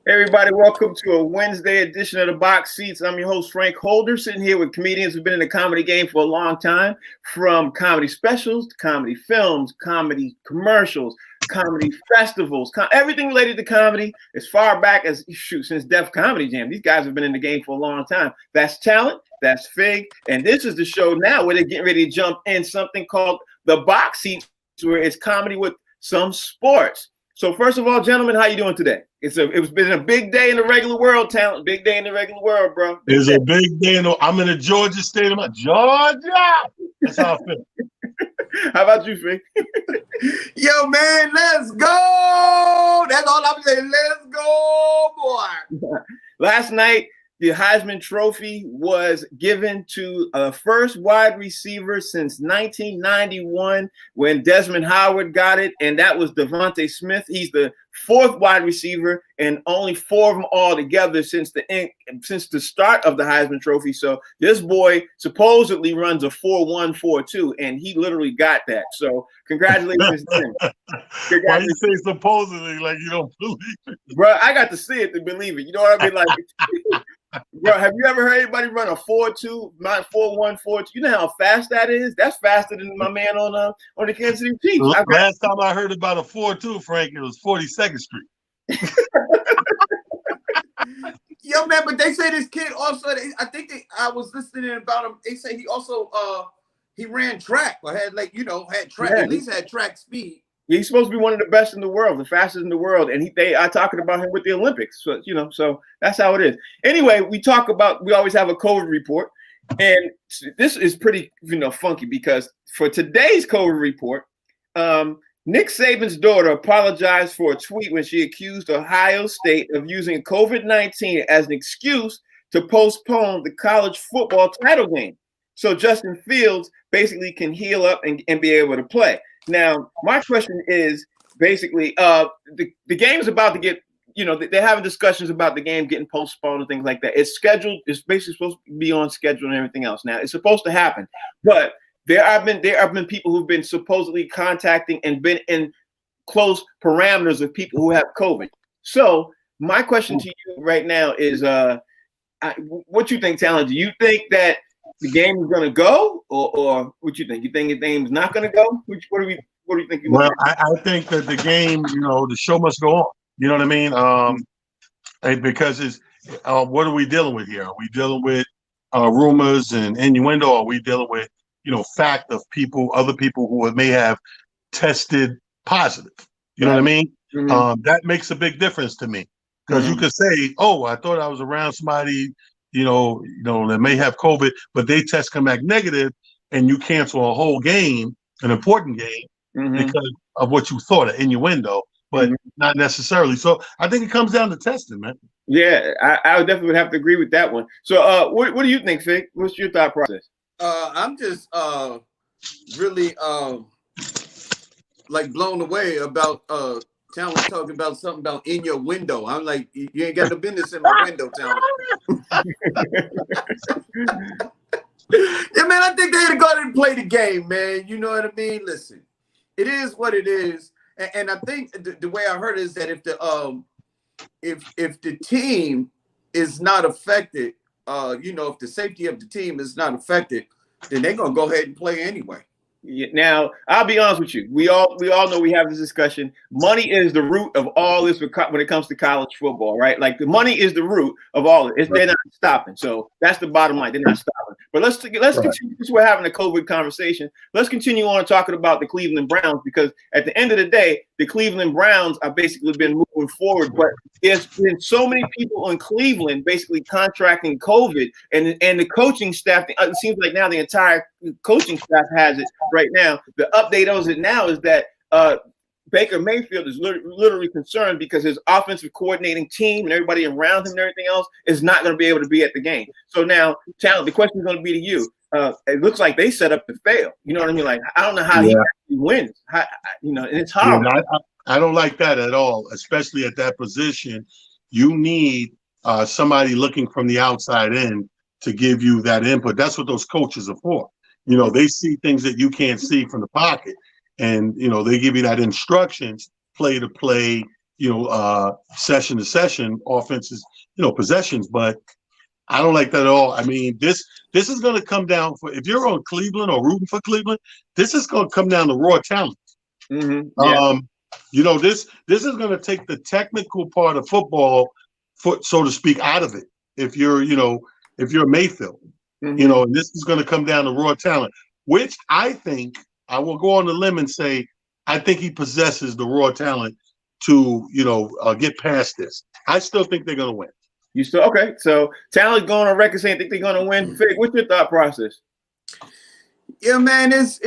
Hey everybody, welcome to a Wednesday edition of the Box Seats. I'm your host, Frank Holder, sitting here with comedians who've been in the comedy game for a long time, from comedy specials to comedy films, comedy commercials, comedy festivals, everything related to comedy as far back as, since Def Comedy Jam. These guys have been in the game for a long time. That's talent, that's Fig, and this is the show now where they're getting ready to jump in something called the Box Seats, where it's comedy with some sports. So first of all, gentlemen, how you doing today? It's been a big day in the regular world, talent. Big day in the regular world, bro. It's a big day. I'm in the Georgia state of Georgia. That's how I feel. How about you, Fig? Yo, man, let's go. That's all I'm saying. Let's go, boy. Last night, the Heisman Trophy was given to a first wide receiver since 1991 when Desmond Howard got it, and that was Devontae Smith. He's the fourth wide receiver, and only four of them all together since the start of the Heisman Trophy. So this boy supposedly runs a 4.1, 4.2, and he literally got that. So congratulations to him. Why you say supposedly like you don't believe it? Bro, I got to see it to believe it. You know what I mean? Like, bro, have you ever heard anybody run a 4.2, not 4.1, 4.2? You know how fast that is? That's faster than my man on the Kansas City Chiefs. Last time I heard about a 4.2, Frank, it was 42nd Street. Yo, man, but they say this kid also. I was listening about him. They say he also he ran track or had had track, at least had track speed. He's supposed to be one of the best in the world, the fastest in the world, and they are talking about him with the Olympics. So so that's how it is. Anyway, we always have a COVID report, and this is pretty funky because for today's COVID report, Nick Saban's daughter apologized for a tweet when she accused Ohio State of using COVID-19 as an excuse to postpone the college football title game, so Justin Fields basically can heal up and be able to play. Now, my question is basically, the game is about to get, they're having discussions about the game getting postponed and things like that. It's scheduled. It's basically supposed to be on schedule and everything else. Now, it's supposed to happen, but there have been people who've been supposedly contacting and been in close parameters of people who have COVID. So my question to you right now is, what you think, Talon? Do you think that the game is going to go, or what you think? You think the game's not going to go? What do you think? Well, I think that the game, the show must go on. You know what I mean? Because it's what are we dealing with here? Are we dealing with rumors and innuendo? Or are we dealing with fact of other people who may have tested positive? You know what I mean? Mm-hmm. That makes a big difference to me because you could say, "Oh, I thought I was around somebody." That may have COVID, but they come back negative, and you cancel a whole game, an important game, because of what you thought, an innuendo, but not necessarily. So I think it comes down to testing, man. Yeah, I would definitely have to agree with that one. So what do you think, Fig? What's your thought process? I'm just really like blown away about Talent talking about something about in your window. I'm like, you ain't got no business in my window, Talent. Yeah, man, I think they had to go ahead and play the game, man. You know what I mean? Listen, it is what it is, and I think the way I heard is that if the team is not affected, if the safety of the team is not affected, then they're gonna go ahead and play anyway. Yeah, now, I'll be honest with you. We all know we have this discussion. Money is the root of all this when it comes to college football, right? Like the money is the root of all of it. They're not stopping. So that's the bottom line. They're not stopping. But let's continue. Since we're having a COVID conversation, let's continue on talking about the Cleveland Browns, because at the end of the day, the Cleveland Browns are basically been moving forward. But there's been so many people in Cleveland basically contracting COVID, and the coaching staff. It seems like now the entire coaching staff has it right now. The update on it now is that Baker Mayfield is literally concerned because his offensive coordinating team and everybody around him and everything else is not going to be able to be at the game. So now, Talent, the question is going to be to you. It looks like they set up to fail. You know what I mean? Like, I don't know how he actually wins. And it's hard. Yeah, I don't like that at all, especially at that position. You need somebody looking from the outside in to give you that input. That's what those coaches are for. They see things that you can't see from the pocket. And, they give you that instructions, play to play, session to session offenses, possessions. But I don't like that at all. I mean, this is going to come down if you're on Cleveland or rooting for Cleveland, this is going to come down to raw talent. Mm-hmm. Yeah. This is going to take the technical part of football, so to speak, out of it. If you're Mayfield, Mm-hmm. And this is going to come down to raw talent, which I think I will go on the limb and say I think he possesses the raw talent to get past this. I still think they're going to win. You still okay? So talent going on record saying think they're going to win. Fig, what's your thought process? Yeah, man, it's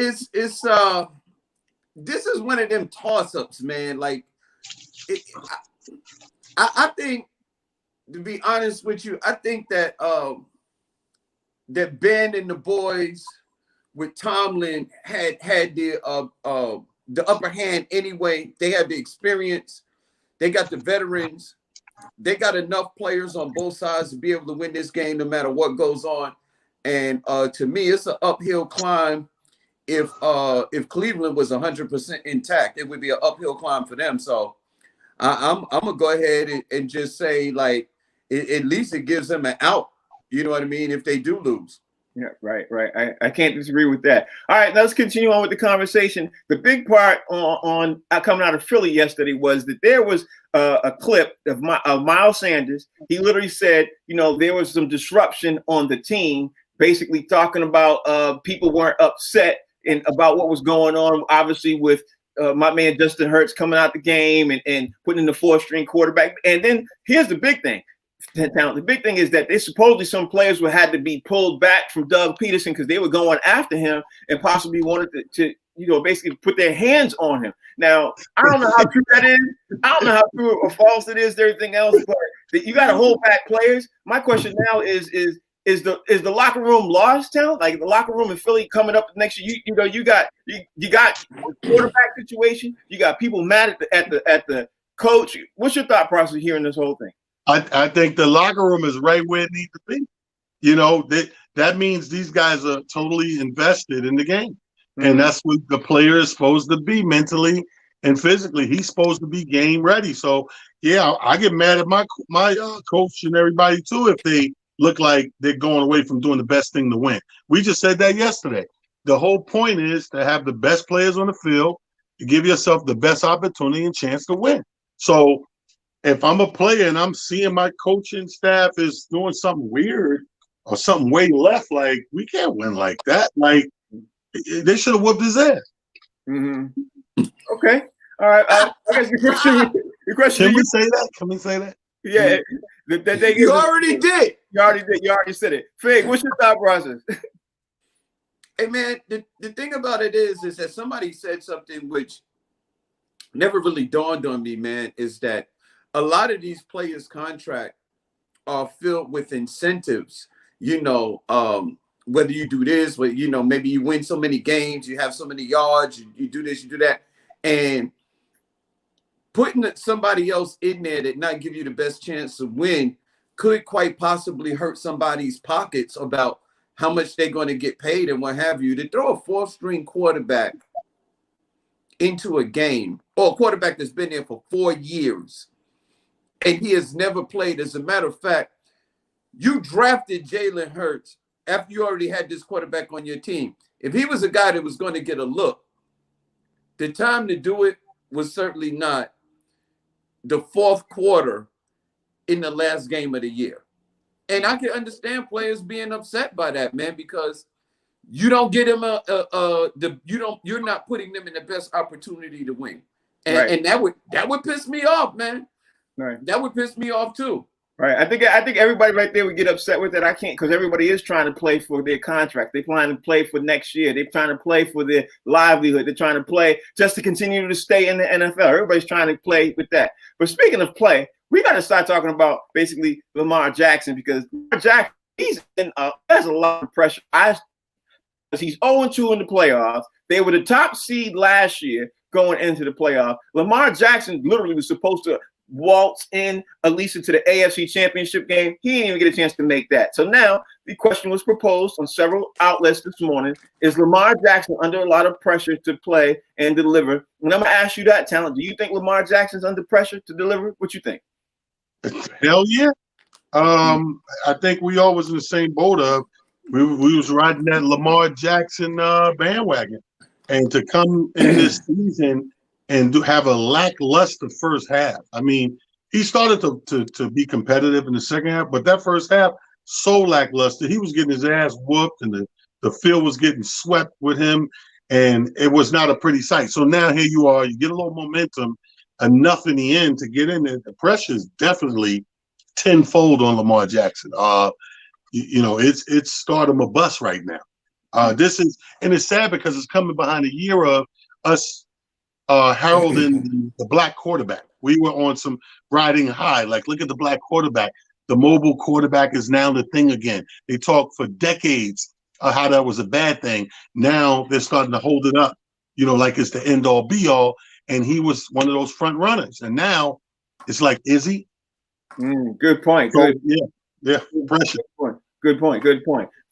this is one of them toss-ups, man. Like, I think, to be honest with you, I think that that Ben and the boys with Tomlin had the upper hand anyway. They had the experience. They got the veterans. They got enough players on both sides to be able to win this game no matter what goes on. And to me, it's an uphill climb. If Cleveland was 100% intact, it would be an uphill climb for them. So I'm gonna go ahead and just say, like, at least it gives them an out. You know what I mean? If they do lose. Yeah, right. I can't disagree with that. All right, let's continue on with the conversation. The big part on coming out of Philly yesterday was that there was a clip of Miles Sanders. He literally said, there was some disruption on the team, basically talking about people weren't upset and about what was going on, obviously, with my man Justin Hurts coming out the game and putting in the 4th-string quarterback. And then here's the big thing. The big thing is that supposedly some players had to be pulled back from Doug Peterson because they were going after him and possibly wanted to basically put their hands on him. Now, I don't know how true that is. I don't know how true or false it is, everything else, but you got to hold back players. My question now is the locker room lost talent? Like the locker room in Philly coming up next year, you got a quarterback situation. You got people mad at the coach. What's your thought process here in this whole thing? I think the locker room is right where it needs to be. That means these guys are totally invested in the game. Mm-hmm. And that's what the player is supposed to be mentally and physically. He's supposed to be game ready. So, yeah, I get mad at my coach and everybody, too, if they look like they're going away from doing the best thing to win. We just said that yesterday. The whole point is to have the best players on the field, to give yourself the best opportunity and chance to win. So, if I'm a player and I'm seeing my coaching staff is doing something weird or something way left, like, we can't win like that. Like, they should have whooped his ass. Mm-hmm. Okay. All right. I guess the question. Can we say that? Can we say that? Yeah. You already did. You already said it. Fig, what's your thought process? Hey, man, the thing about it is that somebody said something which never really dawned on me, man, is that a lot of these players' contracts are filled with incentives, whether you do this, but, maybe you win so many games, you have so many yards, you do this, you do that. And putting somebody else in there that not give you the best chance to win could quite possibly hurt somebody's pockets about how much they're going to get paid and what have you. To throw a 4th-string quarterback into a game, or a quarterback that's been there for 4 years, and he has never played. As a matter of fact, you drafted Jalen Hurts after you already had this quarterback on your team. If he was a guy that was going to get a look, the time to do it was certainly not the 4th quarter in the last game of the year. And I can understand players being upset by that, man, because you don't get him you're not putting them in the best opportunity to win. And, right. And that would piss me off, man. Right. That would piss me off too. Right. I think everybody right there would get upset with it. I can't, because everybody is trying to play for their contract. They're trying to play for next year. They're trying to play for their livelihood. They're trying to play just to continue to stay in the NFL. Everybody's trying to play with that. But speaking of play, we got to start talking about basically Lamar Jackson, because Lamar Jackson, he's in there's a lot of pressure. He's 0-2 in the playoffs. They were the top seed last year going into the playoff. Lamar Jackson literally was supposed to waltz in at least into the AFC Championship game. He didn't even get a chance to make that. So now the question was proposed on several outlets this morning: is Lamar Jackson under a lot of pressure to play and deliver? And I'm gonna ask you that, Talent. Do you think Lamar Jackson's under pressure to deliver? What you think? Hell yeah. I think we all was in the same boat of we was riding that Lamar Jackson bandwagon, and to come in this season and have a lackluster first half. I mean, he started to be competitive in the second half, but that first half so lackluster. He was getting his ass whooped, and the field was getting swept with him, and it was not a pretty sight. So now here you are, you get a little momentum, enough in the end to get in there. The pressure is definitely tenfold on Lamar Jackson. It's stardom a bust right now. This is, and it's sad because it's coming behind a year of us heralding the black quarterback. We were on some riding high. Like, look at the black quarterback. The mobile quarterback is now the thing again. They talked for decades how that was a bad thing. Now they're starting to hold it up, like it's the end all be all. And he was one of those front runners. And now it's like, is he? Good point. So, yeah, pressure. Good point.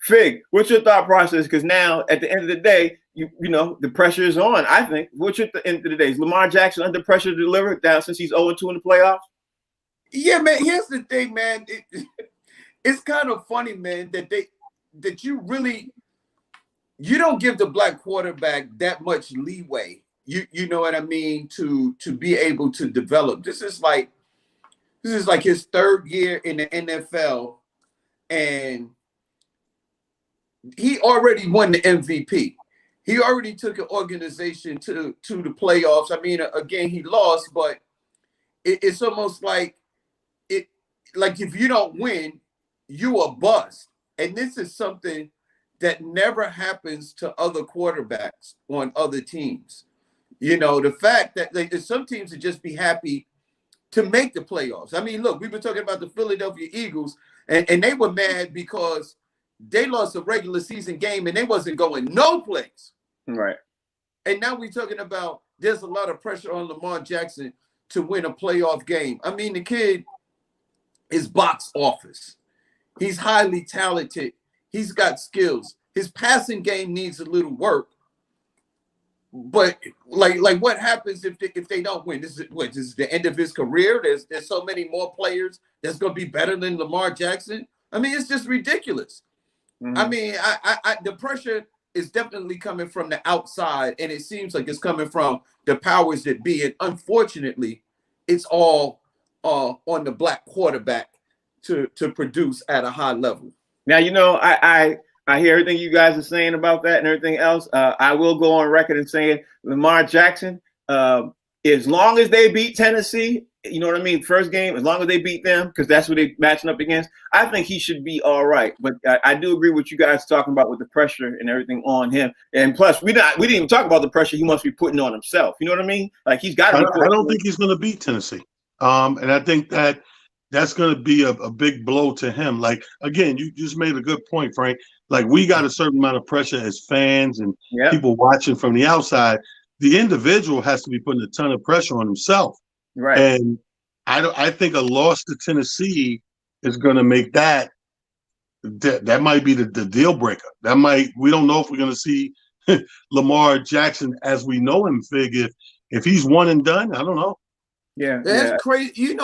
Fig, what's your thought process? Because now, at the end of the day, the pressure is on. I think. What's at the end of the day? Is Lamar Jackson under pressure to deliver down since he's 0-2 in the playoffs? Yeah, man. Here's the thing, man. It's kind of funny, man, that you don't give the black quarterback that much leeway. You know what I mean, to be able to develop. This is like his third year in the NFL, and he already won the MVP. He already took an organization to the playoffs. I mean, again, he lost, but it's almost like if you don't win, you a bust. And this is something that never happens to other quarterbacks on other teams. The fact that some teams would just be happy to make the playoffs. I mean, look, we've been talking about the Philadelphia Eagles, and they were mad because they lost a regular season game and they wasn't going no place. Right. And now we're talking about there's a lot of pressure on Lamar Jackson to win a playoff game. I mean, the kid is box office. He's highly talented. He's got skills. His passing game needs a little work. But like what happens if they don't win? This is the end of his career. There's so many more players that's going to be better than Lamar Jackson. I mean, it's just ridiculous. Mm-hmm. I mean, the pressure is definitely coming from the outside, and it seems like it's coming from the powers that be. And unfortunately, it's all on the black quarterback to produce at a high level. Now, I hear everything you guys are saying about that and everything else. I will go on record and saying Lamar Jackson, as long as they beat Tennessee, you know what I mean? First game, as long as they beat them, because that's what they're matching up against, I think he should be all right. But I do agree with you guys talking about with the pressure and everything on him. And plus, we didn't even talk about the pressure he must be putting on himself. You know what I mean? Like, he's got to be. I don't think he's going to beat Tennessee. And I think that's going to be a big blow to him. Like, again, you just made a good point, Frank. Like, we got a certain amount of pressure as fans and people watching from the outside. The individual has to be putting a ton of pressure on himself. Right. And I think a loss to Tennessee is going to make that might be the deal breaker. We don't know if we're going to see Lamar Jackson as we know him, Fig. If he's one and done, I don't know. Yeah. That's crazy.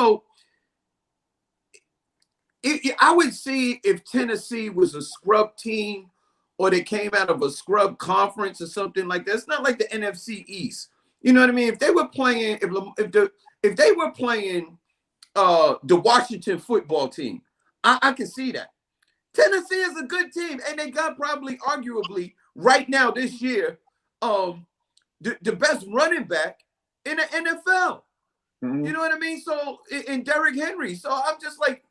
I would see if Tennessee was a scrub team or they came out of a scrub conference or something like that. It's not like the NFC East. You know what I mean? If they were playing, if they were playing the Washington football team, I can see that. Tennessee is a good team, and they got probably, arguably, right now this year, the best running back in the NFL. Mm-hmm. You know what I mean? So, in Derrick Henry. So I'm just like,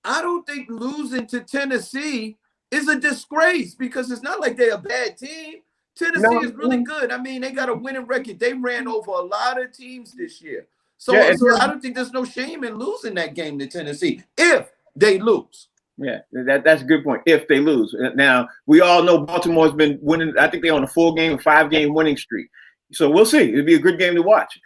I don't think losing to Tennessee is a disgrace because it's not like they're a bad team. Tennessee is really good. I mean, they got a winning record. They ran over a lot of teams this year. So I don't think there's no shame in losing that game to Tennessee if they lose. Yeah, that's a good point. If they lose. Now, we all know Baltimore's been winning. I think they're on a 5-game winning streak. So we'll see. It'll be a good game to watch.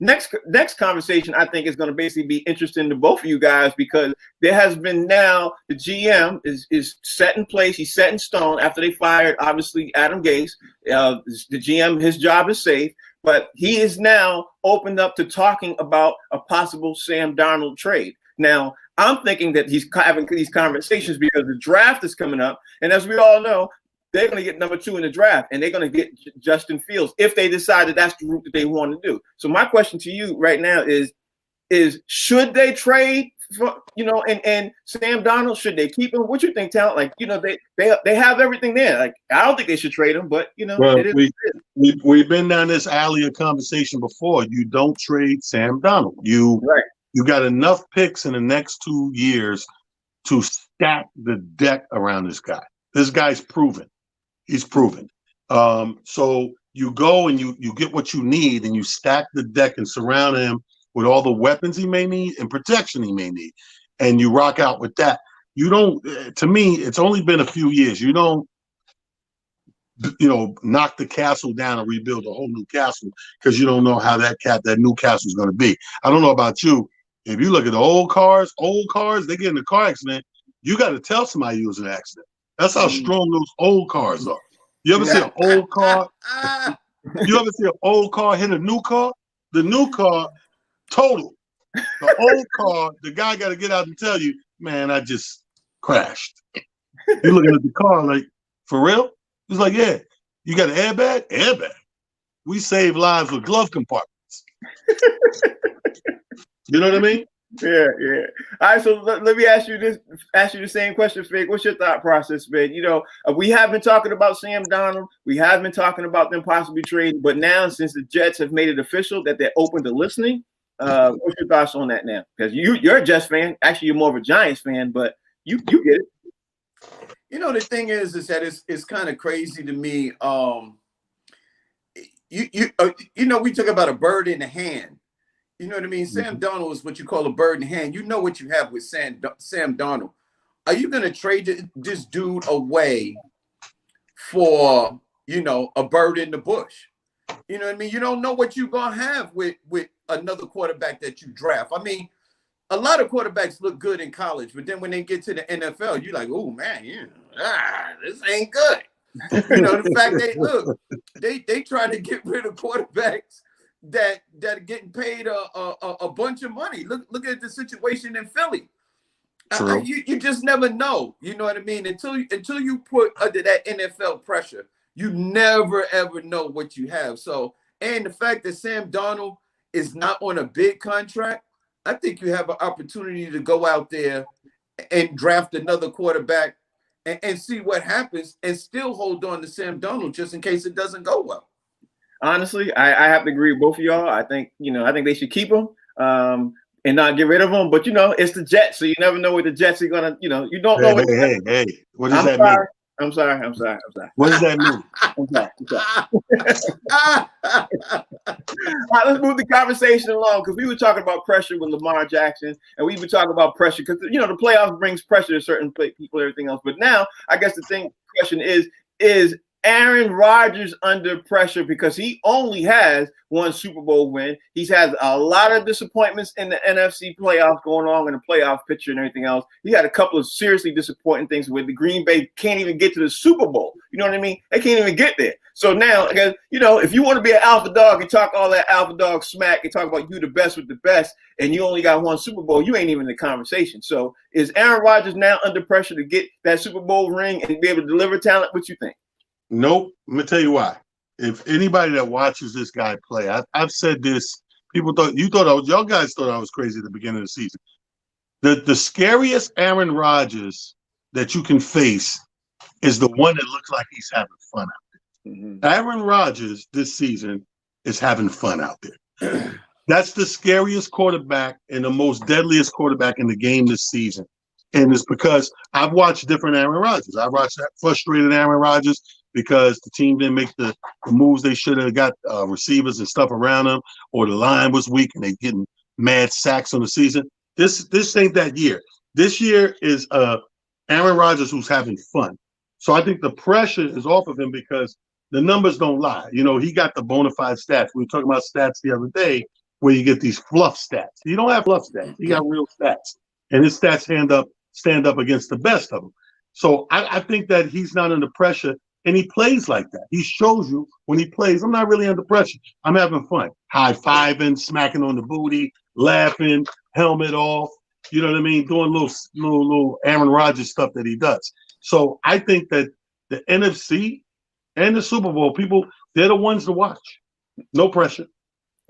Next conversation, I think, is going to basically be interesting to both of you guys because there has been now the GM is set in place. He's set in stone after they fired, obviously, Adam Gase. The GM, his job is safe, but he is now opened up to talking about a possible Sam Darnold trade. Now, I'm thinking that he's having these conversations because the draft is coming up, and as we all know, they're going to get number 2 in the draft, and they're going to get Justin Fields if they decide that that's the route that they want to do. So my question to you right now is should they trade for, and Sam Darnold? Should they keep him? What you think, Talent? Like, they have everything there. Like, I don't think they should trade him, but well, it is. We've been down this alley of conversation before. You don't trade Sam Darnold. You got enough picks in the next 2 years to stack the deck around this guy. This guy's proven. He's proven. So you go and you get what you need and you stack the deck and surround him with all the weapons he may need and protection he may need. And you rock out with that. You don't, to me, it's only been a few years. You don't, knock the castle down and rebuild a whole new castle because you don't know how that new castle is going to be. I don't know about you. If you look at the old cars, they get in a car accident, you got to tell somebody you was in an accident. That's how strong those old cars are. You ever see an old car? You ever see an old car hit a new car? The new car, total. The old car, the guy got to get out and tell you, man, I just crashed. You're looking at the car like, for real? He's like, yeah. You got an airbag? Airbag. We save lives with glove compartments. You know what I mean? Yeah. All right, so let me ask you the same question, Fig. What's your thought process, Fig? We have been talking about Sam Darnold. We have been talking about them possibly trading, but now since the Jets have made it official that they're open to listening, what's your thoughts on that now? Because you're a Jets fan. Actually, you're more of a Giants fan, but you get it. The thing is that it's kind of crazy to me. We talk about a bird in the hand. You know what I mean? Mm-hmm. Sam Darnold is what you call a bird in the hand. You know what you have with Sam Darnold. Are you going to trade this dude away for, a bird in the bush? You know what I mean? You don't know what you're going to have with another quarterback that you draft. I mean, a lot of quarterbacks look good in college, but then when they get to the NFL, you're like, oh, man, this ain't good. The fact they try to get rid of quarterbacks that are getting paid a bunch of money. Look at the situation in Philly. You just never know. You know what I mean? Until you put under that NFL pressure, you never ever know what you have. So, and the fact that Sam Darnold is not on a big contract, I think you have an opportunity to go out there and draft another quarterback and see what happens and still hold on to Sam Darnold just in case it doesn't go well. Honestly, I have to agree with both of y'all. I think they should keep him and not get rid of him. But it's the Jets, so you never know what the Jets are gonna. You don't know. Hey! What does that mean? I'm sorry. What does that mean? I'm sorry. All right, let's move the conversation along because we were talking about pressure with Lamar Jackson, and we were talking about pressure because the playoffs brings pressure to certain people, everything else. But now, I guess the question is Aaron Rodgers under pressure because he only has one Super Bowl win. He's had a lot of disappointments in the NFC playoffs going on in the playoff picture and everything else. He had a couple of seriously disappointing things with the Green Bay can't even get to the Super Bowl. You know what I mean? They can't even get there. So now, if you want to be an alpha dog and talk all that alpha dog smack and talk about you the best with the best and you only got one Super Bowl, you ain't even in the conversation. So is Aaron Rodgers now under pressure to get that Super Bowl ring and be able to deliver talent? What you think? Nope. Let me tell you why. If anybody that watches this guy play, I've said this. Y'all guys thought I was crazy at the beginning of the season. The scariest Aaron Rodgers that you can face is the one that looks like he's having fun out there. Mm-hmm. Aaron Rodgers this season is having fun out there. That's the scariest quarterback and the most deadliest quarterback in the game this season. And it's because I've watched different Aaron Rodgers. I watched that frustrated Aaron Rodgers because the team didn't make the moves they should have, got receivers and stuff around them, or the line was weak and they getting mad sacks on the season. This ain't that year. This year is Aaron Rodgers who's having fun. So I think the pressure is off of him because the numbers don't lie. You know, he got the bona fide stats. We were talking about stats the other day where you get these fluff stats. You don't have fluff stats. You got real stats. And his stats stand up against the best of them. So I think that he's not under pressure, and he plays like that. He shows you when he plays, I'm not really under pressure. I'm having fun. High-fiving, smacking on the booty, laughing, helmet off. You know what I mean? Doing little Aaron Rodgers stuff that he does. So I think that the NFC and the Super Bowl, people, they're the ones to watch. No pressure.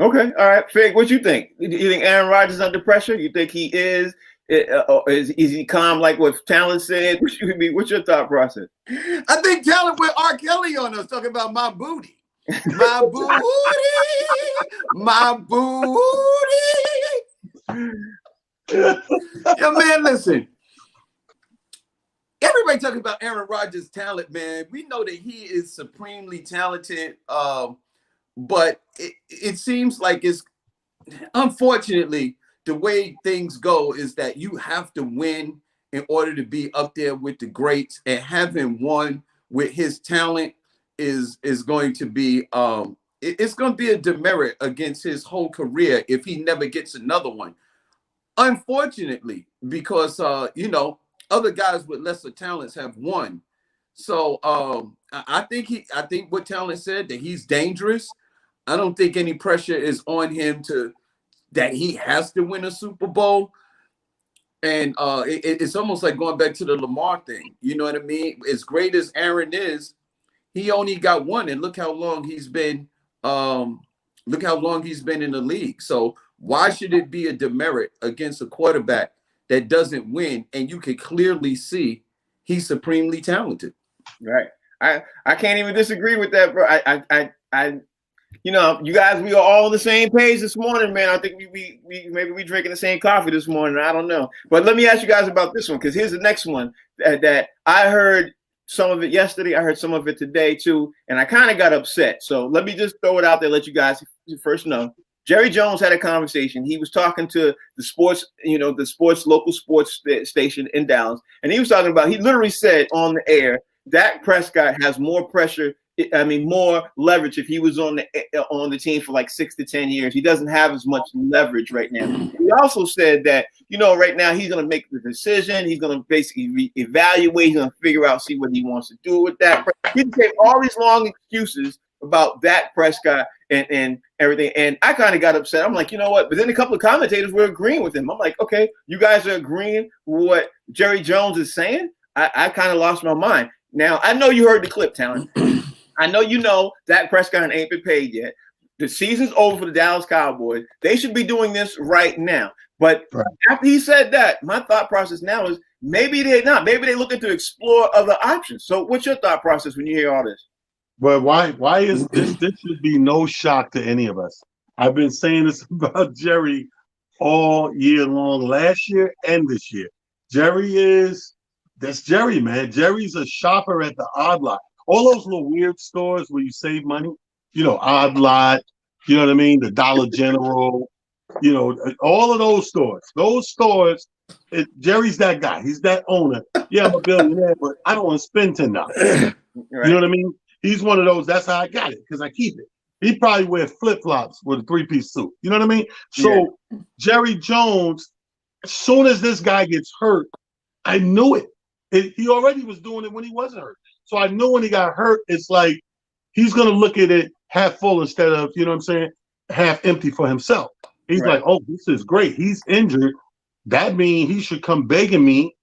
Okay. All right. Fig, what you think? You think Aaron Rodgers is under pressure? You think he is? Is he calm like what Talent said? What's your thought process? I think Talent with R. Kelly on us talking about my booty. My booty. My booty. Yo, man, listen. Everybody talking about Aaron Rodgers' talent, man. We know that he is supremely talented, but it seems like it's, unfortunately, the way things go is that you have to win in order to be up there with the greats, and having won with his talent is going to be it's going to be a demerit against his whole career if he never gets another one. Unfortunately, because other guys with lesser talents have won. So I think what Talent said, that he's dangerous. I don't think any pressure is on him that he has to win a Super Bowl. And it's almost like going back to the Lamar thing. You know what I mean? As great as Aaron is, he only got one, and look how long he's been. Look how long he's been in the league. So why should it be a demerit against a quarterback that doesn't win, and you can clearly see he's supremely talented? Right. I can't even disagree with that, bro. You guys, we are all on the same page this morning, man. I think we maybe we drinking the same coffee this morning. I don't know. But let me ask you guys about this one, because here's the next one that I heard some of it yesterday. I heard some of it today too, and I kind of got upset. So let me just throw it out there, let you guys first know. Jerry Jones had a conversation. He was talking to the sports, local sports station in Dallas, and he was talking about, he literally said on the air, Dak Prescott has more pressure, more leverage if he was on the team for like 6 to 10 years. He doesn't have as much leverage right now. He also said that, right now he's going to make the decision. He's going to basically evaluate. He's going to figure out, see what he wants to do with that. He can take all these long excuses about Dak Prescott and everything. And I kind of got upset. I'm like, you know what? But then a couple of commentators were agreeing with him. I'm like, okay, you guys are agreeing with what Jerry Jones is saying? I kind of lost my mind. Now, I know you heard the clip, Talent. I know Dak Prescott ain't been paid yet. The season's over for the Dallas Cowboys. They should be doing this right now. But after he said that, my thought process now is maybe they're not. Maybe they're looking to explore other options. So what's your thought process when you hear all this? But why is this? This should be no shock to any of us. I've been saying this about Jerry all year long, last year and this year. That's Jerry, man. Jerry's a shopper at the odd lot. All those little weird stores where you save money, Odd Lot, you know what I mean? The Dollar General, all of those stores. Those stores, Jerry's that guy. He's that owner. Yeah, I'm a billionaire, but I don't want to spend $10. Right. You know what I mean? He's one of those. That's how I got it, because I keep it. He probably wear flip-flops with a 3-piece suit. You know what I mean? So Jerry Jones, as soon as this guy gets hurt, I knew it. He already was doing it when he wasn't hurt. So I knew when he got hurt, it's like he's going to look at it half full instead of, half empty for himself. He's like, oh, this is great. He's injured. That means he should come begging me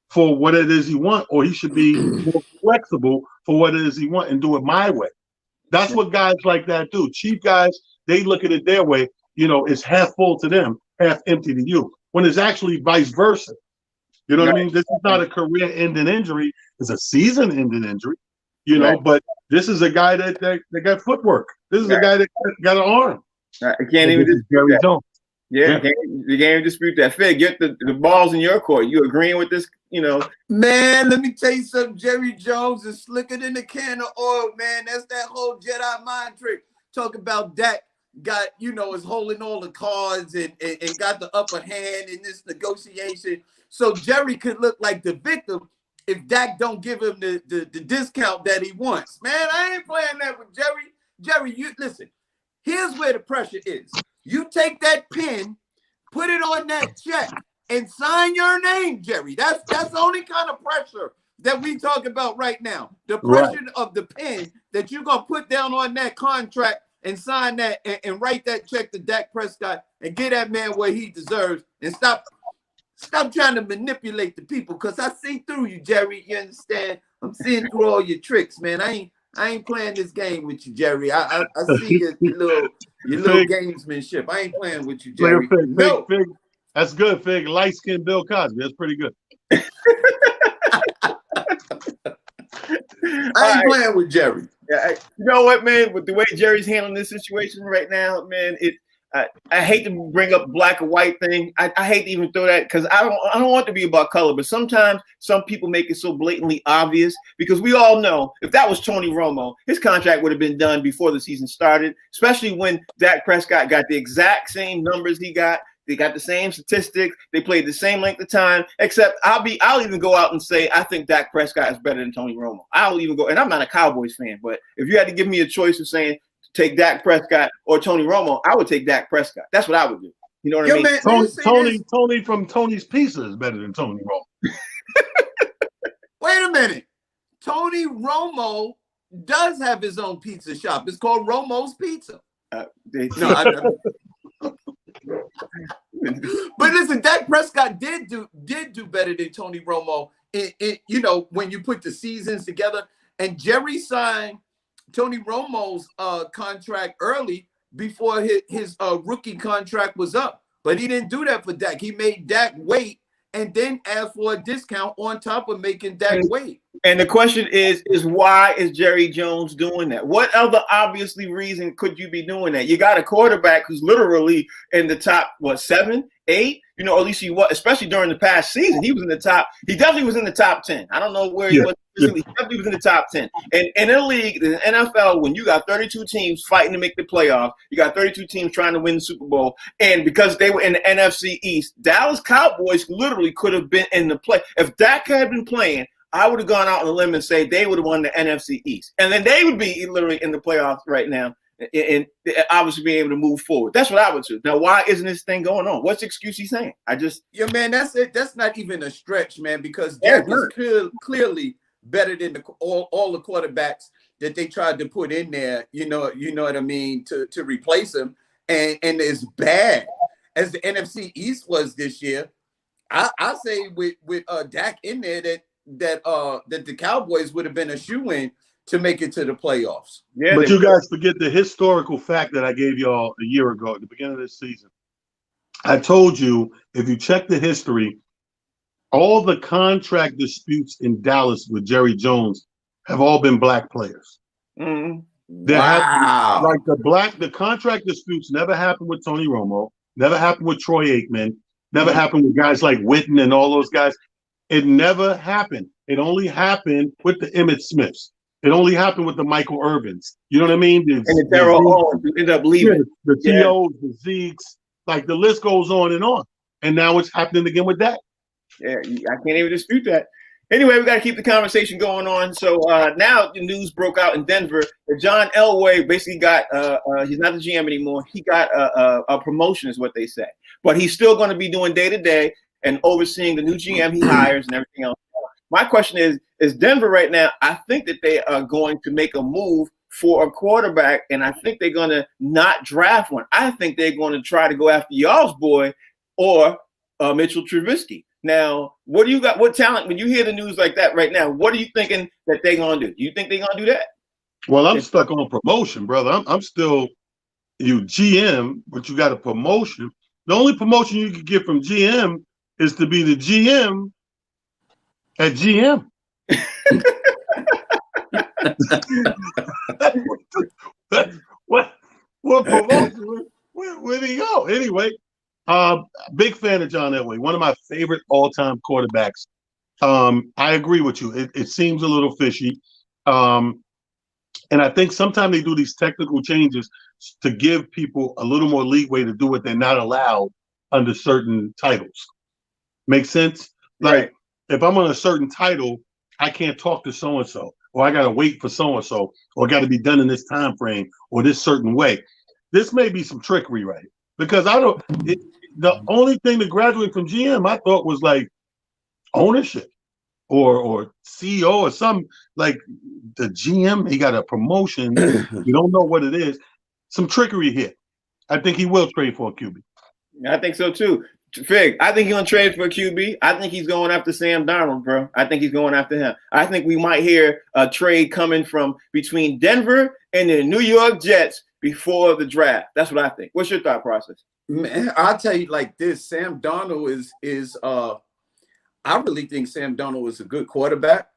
for what it is he wants, or he should be more flexible for what it is he wants and do it my way. That's what guys like that do. Cheap guys, they look at it their way. It's half full to them, half empty to you, when it's actually vice versa. You know what I mean? This is not a career-ending injury. It's a season-ending injury, but this is a guy that got footwork. This is a guy that got an arm. I can't even dispute that. You can't even dispute that. Fig, get the ball's in your court. You agreeing with this, Man, let me tell you something. Jerry Jones is slicker than a can of oil, man. That's that whole Jedi mind trick. Talk about Dak got, is holding all the cards and got the upper hand in this negotiation. So Jerry could look like the victim if Dak don't give him the discount that he wants. Man, I ain't playing that with Jerry. Jerry, you listen. Here's where the pressure is. You take that pen, put it on that check, and sign your name, Jerry. That's the only kind of pressure that we talk about right now. The pressure of the pen that you're gonna put down on that contract and sign that and write that check to Dak Prescott and get that man where he deserves, and stop trying to manipulate the people, because I see through you, Jerry. You understand? I'm seeing through all your tricks, man. I ain't playing this game with you, Jerry. I see your little gamesmanship. I ain't playing with you, Jerry. Fig. That's good, Fig. Light-skinned Bill Cosby. That's pretty good. I ain't playing with Jerry. Yeah, you know what, man? With the way Jerry's handling this situation right now, man, I hate to bring up black or white thing. I hate to even throw that, because I don't want it to be about color. But sometimes some people make it so blatantly obvious, because we all know if that was Tony Romo, his contract would have been done before the season started. Especially when Dak Prescott got the exact same numbers he got. They got the same statistics. They played the same length of time, except I'll even go out and say I think Dak Prescott is better than Tony Romo. I'll even go, and I'm not a Cowboys fan, but if you had to give me a choice of saying take Dak Prescott or Tony Romo, I would take Dak Prescott. That's what I would do. You know what I mean? Tony from Tony's Pizza is better than Tony Romo. Wait a minute. Tony Romo does have his own pizza shop. It's called Romo's Pizza. But listen, Dak Prescott did do better than Tony Romo. When you put the seasons together, and Jerry signed Tony Romo's contract early before his rookie contract was up. But he didn't do that for Dak. He made Dak wait and then asked for a discount on top of making Dak wait. And the question is why is Jerry Jones doing that? What other obviously reason could you be doing that? You got a quarterback who's literally in the top, 7, 8? At least he was, especially during the past season. He was in the top. He definitely was in the top 10. I don't know where he was. He definitely was in the top 10. And in a league, the NFL, when you got 32 teams fighting to make the playoffs, you got 32 teams trying to win the Super Bowl. And because they were in the NFC East, Dallas Cowboys literally could have been in the play. If Dak had been playing, I would have gone out on a limb and say they would have won the NFC East. And then they would be literally in the playoffs right now and obviously being able to move forward. That's what I would do. Now, why isn't this thing going on? What's the excuse he's saying? Man, that's it. That's not even a stretch, man, because Dak is clearly better than all the quarterbacks that they tried to put in there, you know what I mean, to replace him. And as bad as the NFC East was this year, I say with Dak in there that the Cowboys would have been a shoo-in to make it to the playoffs. Yeah, but you guys forget the historical fact that I gave y'all a year ago at the beginning of this season. I told you, if you check the history, all the contract disputes in Dallas with Jerry Jones have all been black players. Mm-hmm. The contract disputes never happened with Tony Romo, never happened with Troy Aikman, never happened with guys like Witten and all those guys. It never happened. It only happened with the Emmitt Smiths. It only happened with the Michael Irvins. You know what I mean? And the Darryl Owens who ended up leaving. The T.O.s, the Zeeks, like the list goes on. And now it's happening again with that. Yeah, I can't even dispute that. Anyway, we got to keep the conversation going on. So now the news broke out in Denver that John Elway basically got, he's not the GM anymore. He got a promotion is what they say. But he's still going to be doing day-to-day and overseeing the new GM he hires and everything else. My question is Denver right now, I think that they are going to make a move for a quarterback, and I think they're going to not draft one. I think they're going to try to go after y'all's boy or Mitchell Trubisky. Now, what do you got? What talent, when you hear the news like that right now, what are you thinking that they're going to do? Do you think they're going to do that? Well, I'm stuck on promotion, brother. I'm still GM, but you got a promotion. The only promotion you could get from GM is to be the GM at GM. what promotion? Where did he go? Anyway, big fan of John Elway, one of my favorite all-time quarterbacks. I agree with you. It seems a little fishy. And I think sometimes they do these technical changes to give people a little more leeway to do what they're not allowed under certain titles. Make sense? Like, if I'm on a certain title, I can't talk to so and so, or I got to wait for so and so, or got to be done in this time frame or this certain way. This may be some trickery, right? Because I don't. The only thing to graduate from GM I thought was like ownership or CEO or some like the GM. He got a promotion. You don't know what it is. Some trickery here. I think he will trade for a QB. I think so too. Fig, I think he's gonna trade for a QB. I think he's going after Sam Darnold, bro. I think he's going after him. I think we might hear a trade coming from between Denver and the New York Jets before the draft. That's what I think. What's your thought process? Man, I'll tell you like this. Sam Darnold is I really think Sam Darnold is a good quarterback.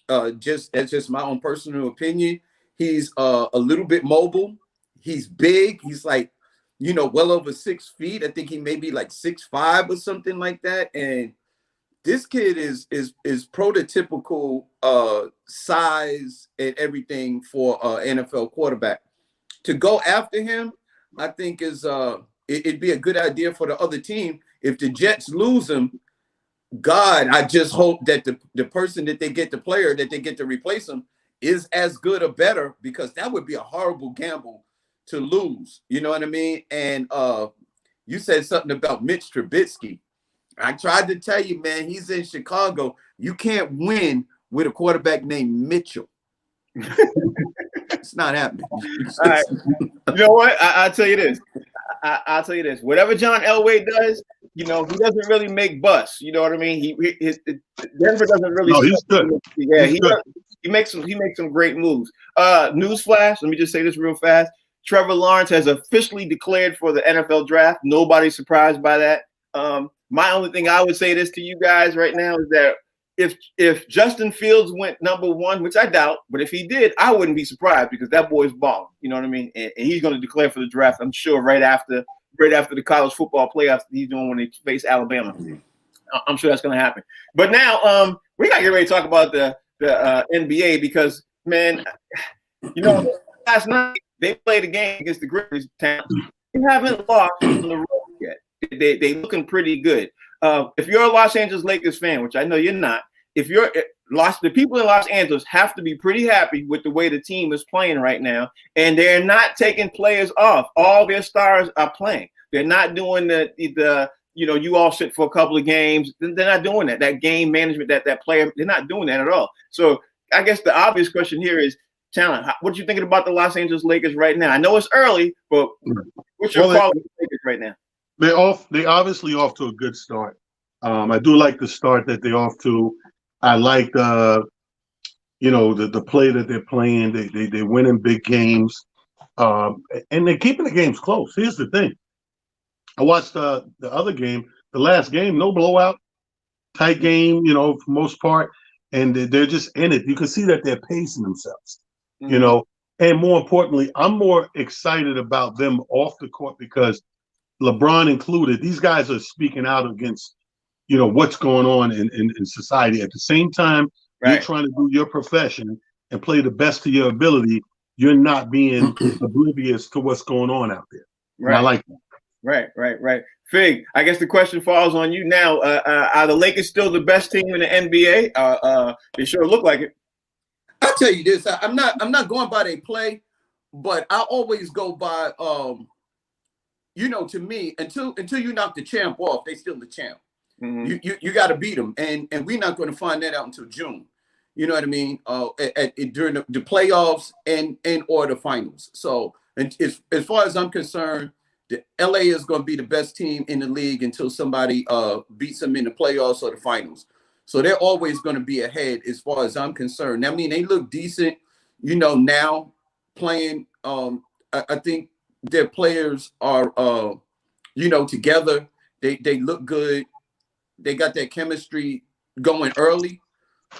That's just my own personal opinion. He's a little bit mobile. He's big. He's like, well over 6 feet. I think he may be like 6'5" or something like that. And this kid is prototypical size and everything for NFL quarterback. To go after him, I think it'd be a good idea for the other team. If the Jets lose him, God, I just hope that the person that they get, the player that they get to replace him, is as good or better, because that would be a horrible gamble to lose. You know what I mean? And you said something about Mitch Trubisky. I tried to tell you, man, he's in Chicago. You can't win with a quarterback named Mitchell. It's not happening. All right. You know what? I'll tell you this. I'll tell you this. Whatever John Elway does, he doesn't really make busts. You know what I mean? Denver doesn't really. No, he's good. Yeah, he makes some great moves. Newsflash. Let me just say this real fast. Trevor Lawrence has officially declared for the NFL draft. Nobody's surprised by that. My only thing I would say this to you guys right now is that if Justin Fields went number 1, which I doubt, but if he did, I wouldn't be surprised, because that boy's balling. You know what I mean? And he's going to declare for the draft, I'm sure, right after the college football playoffs he's doing when they face Alabama. I'm sure that's going to happen. But now we got to get ready to talk about the NBA, because, man, last night they played a game against the Grizzlies. They haven't lost on the road yet. They looking pretty good. If you're a Los Angeles Lakers fan, which I know you're not, the people in Los Angeles have to be pretty happy with the way the team is playing right now, and they're not taking players off. All their stars are playing. They're not doing you all sit for a couple of games. They're not doing that. That game management, that player, they're not doing that at all. So I guess the obvious question here is talent. What are you thinking about the Los Angeles Lakers right now? I know it's early, but what's your call with the Lakers right now? They obviously off to a good start. I do like the start that they're off to. I like the play that they're playing. They're winning big games, and they're keeping the games close. Here's the thing: I watched the other game, the last game, no blowout, tight game, for the most part, and they're just in it. You can see that they're pacing themselves, and more importantly, I'm more excited about them off the court, because LeBron included, these guys are speaking out against, what's going on in society. At the same time, You're trying to do your profession and play the best of your ability. You're not being oblivious to what's going on out there. Right. And I like that. Right. Fig, I guess the question falls on you now. Are the Lakers still the best team in the NBA? They sure look like it. I'll tell you this. I'm not going by their play, but I always go by to me, until you knock the champ off, they still the champ. Mm-hmm. You got to beat them, and we're not going to find that out until June. You know what I mean? During the playoffs and or the finals. So, as far as I'm concerned, the LA is going to be the best team in the league until somebody beats them in the playoffs or the finals. So they're always going to be ahead as far as I'm concerned. I mean, they look decent, now playing. I think their players are, together. They look good. They got that chemistry going early.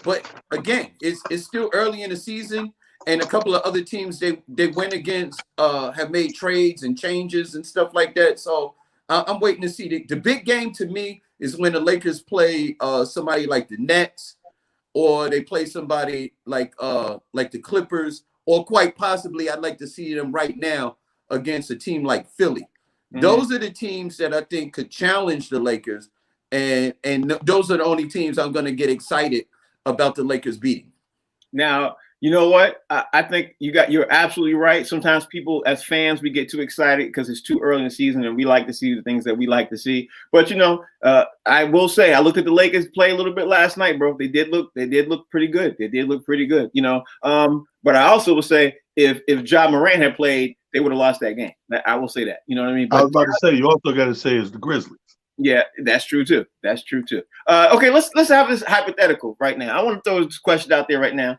But again, it's still early in the season, and a couple of other teams they went against have made trades and changes and stuff like that. So I'm waiting to see. The big game to me is when the Lakers play somebody like the Nets, or they play somebody like the Clippers, or quite possibly I'd like to see them right now against a team like Philly. Mm-hmm. Those are the teams that I think could challenge the Lakers, and those are the only teams I'm going to get excited about the Lakers beating. Now, you know what? I think you're absolutely right. Sometimes people, as fans, we get too excited because it's too early in the season and we like to see the things that we like to see. But I will say I looked at the Lakers play a little bit last night, bro. They did look pretty good. But I also will say if Ja Morant had played, they would have lost that game. I will say that. You know what I mean? But I was about to say, you also got to say it's the Grizzlies. Yeah, that's true too. Okay, let's have this hypothetical right now. I want to throw this question out there right now.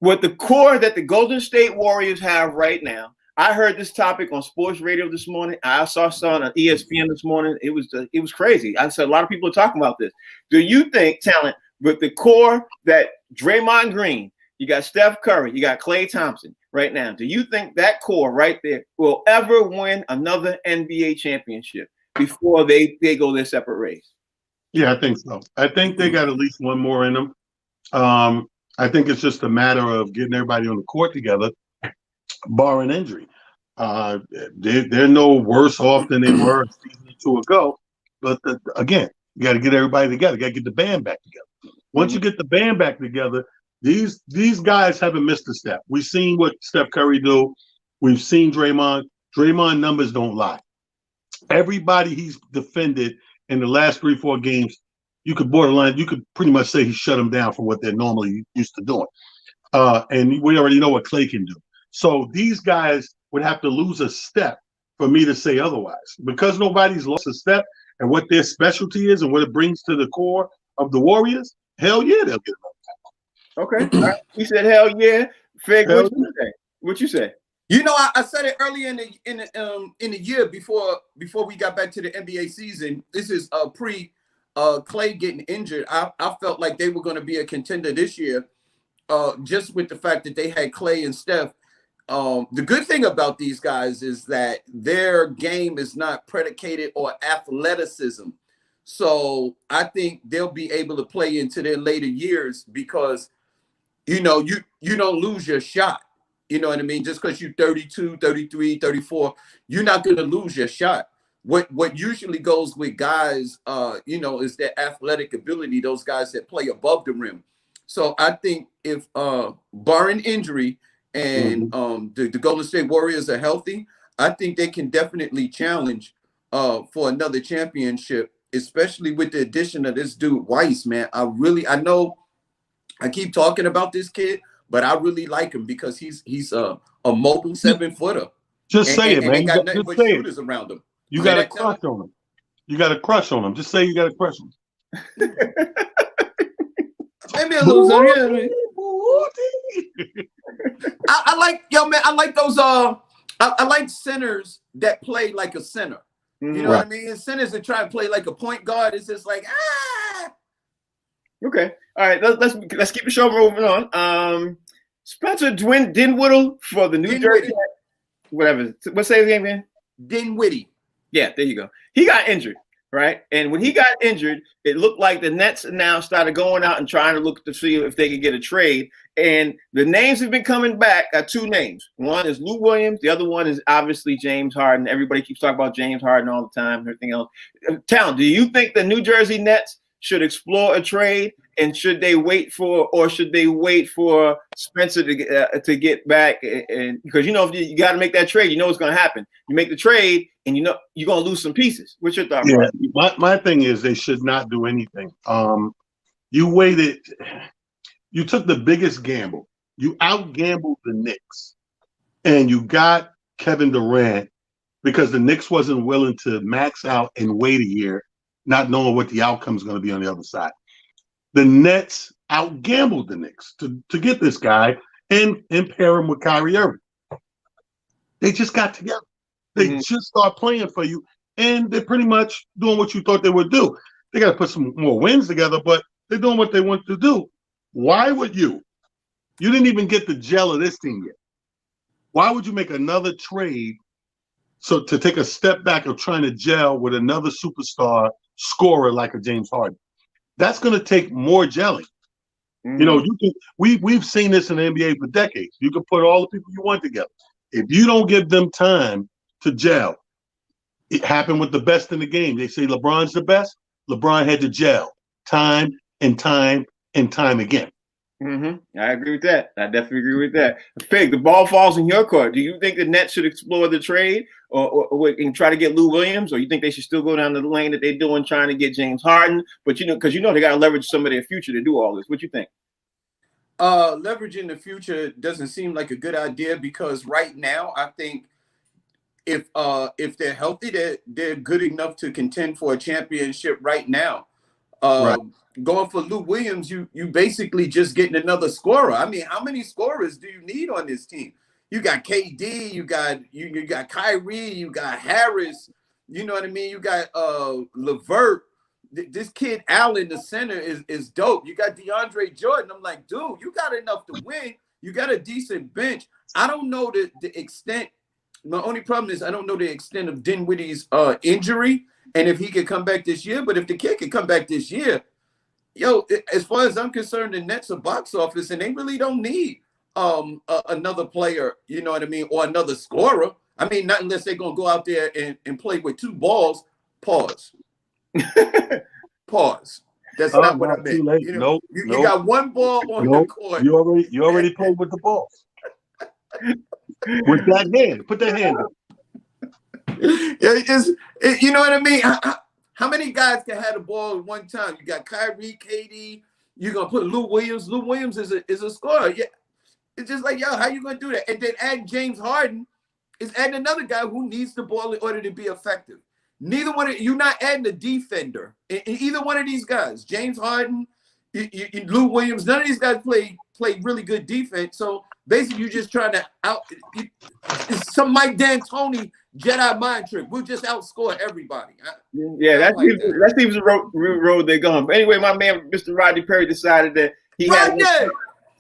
With the core that the Golden State Warriors have right now, I heard this topic on sports radio this morning. I saw on ESPN this morning. It was crazy. I said a lot of people are talking about this. Do you think talent with the core that Draymond Green, you got Steph Curry, you got Klay Thompson right now? Do you think that core right there will ever win another NBA championship before they go their separate ways? Yeah, I think so. I think they got at least one more in them. I think it's just a matter of getting everybody on the court together, barring injury. They're no worse off than they were a season or two ago. But again, you got to get everybody together. You got to get the band back together. Once you get the band back together, these guys haven't missed a step. We've seen what Steph Curry do. We've seen Draymond. Draymond numbers don't lie. Everybody he's defended in the last 3-4 games, you could pretty much say he shut them down for what they're normally used to doing. And we already know what Klay can do. So these guys would have to lose a step for me to say otherwise. Because nobody's lost a step and what their specialty is and what it brings to the core of the Warriors, hell yeah, they'll get another title. Okay. All right. He said hell yeah. Fig, what you say? I said it earlier in the year before we got back to the NBA season. This is pre Klay getting injured. I felt like they were going to be a contender this year, just with the fact that they had Klay and Steph. The good thing about these guys is that their game is not predicated on athleticism. So I think they'll be able to play into their later years because, you don't lose your shot. You know what I mean? Just because you're 32, 33, 34, you're not going to lose your shot. What usually goes with guys, is their athletic ability, those guys that play above the rim. So I think if barring injury and the Golden State Warriors are healthy, I think they can definitely challenge for another championship, especially with the addition of this dude Weiss, man. I know I keep talking about this kid, but I really like him because he's a mobile 7-footer. Just say it, man. They got nothing but shooters around him. You got a crush on him. You got a crush on him. Just say you got a crush on him. Maybe a loser. I like those. I like centers that play like a center. You know what I mean? And centers that try to play like a point guard. It's just like Okay. All right. Let's keep the show moving on. Spencer Dinwiddie for the New Jersey. Whatever. What's his name again? Dinwiddie. Yeah, there you go. He got injured, right? And when he got injured, it looked like the Nets now started going out and trying to look to see if they could get a trade. And the names have been coming back. Two names. One is Lou Williams. The other one is obviously James Harden. Everybody keeps talking about James Harden all the time and everything else. Town, do you think the New Jersey Nets should explore a trade, and should they wait for Spencer to get back? And because if you got to make that trade, what's going to happen. You make the trade, and you're going to lose some pieces. What's your thought? Yeah, my thing is they should not do anything. You waited. You took the biggest gamble. You out-gambled the Knicks, and you got Kevin Durant because the Knicks wasn't willing to max out and wait a year, not knowing what the outcome is going to be on the other side. The Nets out-gambled the Knicks to get this guy and pair him with Kyrie Irving. They just got together. They just start playing for you, and they're pretty much doing what you thought they would do. They got to put some more wins together, but they're doing what they want to do. Why would you? You didn't even get the gel of this team yet. Why would you make another trade to take a step back of trying to gel with another superstar scorer like a James Harden? That's going to take more gelling. We've seen this in the NBA for decades. You can put all the people you want together. If you don't give them time to gel, it happened with the best in the game. They say LeBron's the best. LeBron had to gel time and time and time again. I agree with that. I definitely agree with that. Fig, the ball falls in your court. Do you think the Nets should explore the trade or and try to get Lou Williams, or you think they should still go down the lane that they're doing, trying to get James Harden? But because they got to leverage some of their future to do all this. What you think? Leveraging the future doesn't seem like a good idea because right now I think if they're healthy, they're good enough to contend for a championship right now. Right. Going for Lou Williams, you basically just getting another scorer. I mean, how many scorers do you need on this team? You got KD, you got Kyrie, you got Harris. You know what I mean? You got LeVert. This kid Allen, the center, is dope. You got DeAndre Jordan. I'm like, dude, you got enough to win. You got a decent bench. I don't know the extent. My only problem is I don't know the extent of Dinwiddie's injury and if he could come back this year. But if the kid could come back this year, as far as I'm concerned, the Nets are box office, and they really don't need another player, you know what I mean, or another scorer. I mean, not unless they're going to go out there and play with two balls. Pause. Pause. That's not what I meant. You got one ball on the court. You already played with the balls. With that hand. Put that hand up. You know what I mean? How many guys can have the ball at one time? You got Kyrie, KD. You're gonna put Lou Williams. Lou Williams is a scorer. Yeah, it's just like, how you gonna do that? And then add James Harden is adding another guy who needs the ball in order to be effective. Neither one of you're not adding a defender in either one of these guys. James Harden, Lou Williams. None of these guys play really good defense. So basically, you're just trying to it's some Mike D'Antoni Jedi mind trick. We'll just outscore everybody. Yeah, that seems the road they're going. But anyway, my man, Mr. Rodney Perry, decided that he had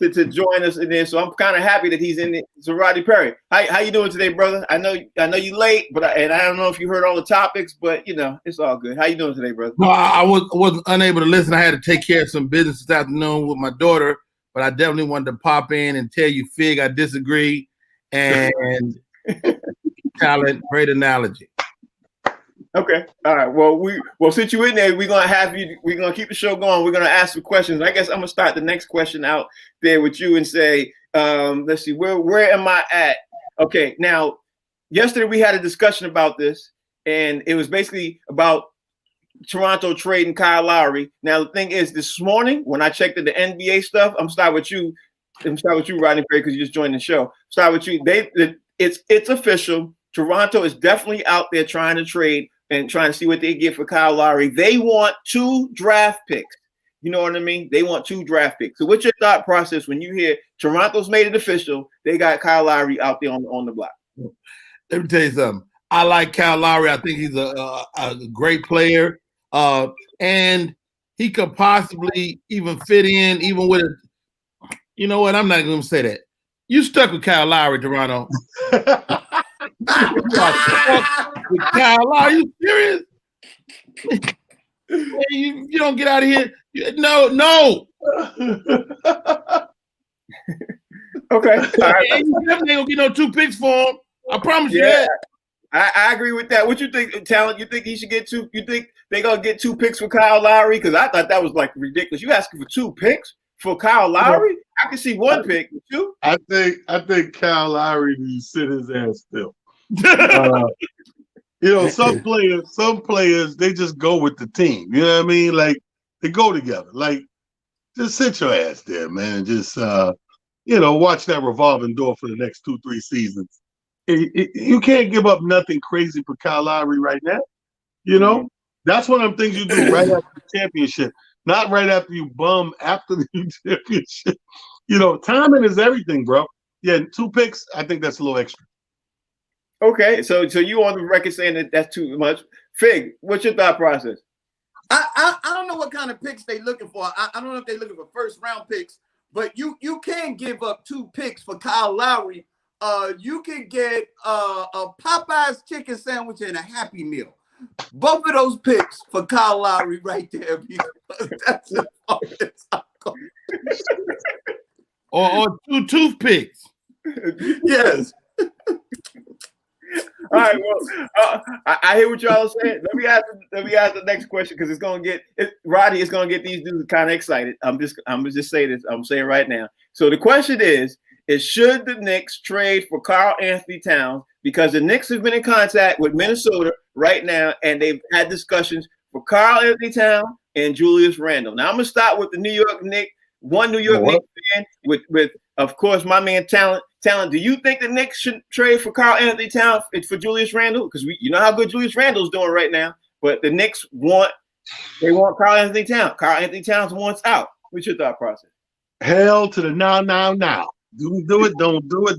to join us in there. So I'm kind of happy that he's in it. So Rodney Perry, how you doing today, brother? I know you late, but I don't know if you heard all the topics, but it's all good. How you doing today, brother? No, I wasn't unable to listen. I had to take care of some business this afternoon with my daughter, but I definitely wanted to pop in and tell you, Fig, I disagree. And talent, great analogy. Okay. All right. Well, since you're in there, we're gonna keep the show going. We're gonna ask some questions. I guess I'm gonna start the next question out there with you and say, let's see, where am I at? Okay. Now, yesterday we had a discussion about this, and it was basically about Toronto trading Kyle Lowry. Now, the thing is, this morning when I checked the NBA stuff, I'm start with you, Rodney Perry, because you just joined the show. Start with you. It's official. Toronto is definitely out there trying to trade and trying to see what they get for Kyle Lowry. They want 2 draft picks. You know what I mean? They want 2 draft picks. So what's your thought process when you hear Toronto's made it official? They got Kyle Lowry out there on the block. Let me tell you something. I like Kyle Lowry. I think he's a great player. And he could possibly even fit in, even with a, you know what? I'm not going to say that. You stuck with Kyle Lowry, Toronto. With Kyle Lowry, you serious? you don't get out of here. No. Okay. All right. You definitely ain't gonna get no 2 picks for him. I promise you that. I agree with that. What you think, Talent? You think he should get 2? You think they gonna get 2 picks for Kyle Lowry? Because I thought that was like ridiculous. You asking for 2 picks for Kyle Lowry? I can see 1 pick. 2? I think Kyle Lowry needs to sit his ass still. Some players they just go with the team. You know what I mean? Like they go together. Like just sit your ass there, man. Just watch that revolving door for the next 2-3 seasons. You can't give up nothing crazy for Kyle Lowry right now. That's one of them things you do right after the championship, not right after you bum after the championship. Timing is everything, bro. Yeah, 2 picks. I think that's a little extra. Okay, so you on the record saying that that's too much. Fig, what's your thought process? I don't know what kind of picks they're looking for. I don't know if they're looking for first round picks, but you can give up 2 picks for Kyle Lowry. You can get a Popeye's chicken sandwich and a Happy Meal. Both of those picks for Kyle Lowry right there. That's or 2 toothpicks. Yes. All right. Well, I hear what y'all are saying. Let me ask the next question because Roddy is gonna get these dudes kind of excited. I'm gonna just say this. I'm saying right now. So the question is should the Knicks trade for Karl Anthony Towns because the Knicks have been in contact with Minnesota right now and they've had discussions for Karl Anthony Towns and Julius Randle. Now I'm gonna start with the New York Knicks. One New York Knicks fan with of course my man Talent. Do you think the Knicks should trade for Karl Anthony Towns for Julius Randle? Because you know how good Julius Randle's doing right now. But the Knicks want Karl Anthony Towns. Karl Anthony Towns wants out. What's your thought process? Hell to the now. Don't do it.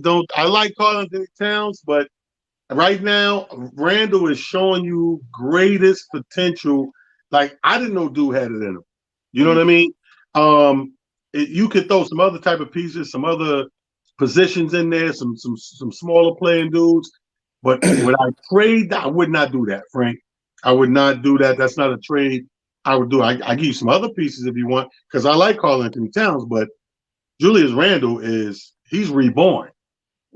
Don't. I like Karl Anthony Towns, but right now Randle is showing you greatest potential. Like I didn't know dude had it in him. You know what I mean? You could throw some other type of pieces, some other positions in there, some smaller playing dudes. But when I trade, I would not do that, Frank. I would not do that. That's not a trade I would do. I give you some other pieces if you want, because I like Karl Anthony Towns, but Julius Randle he's reborn.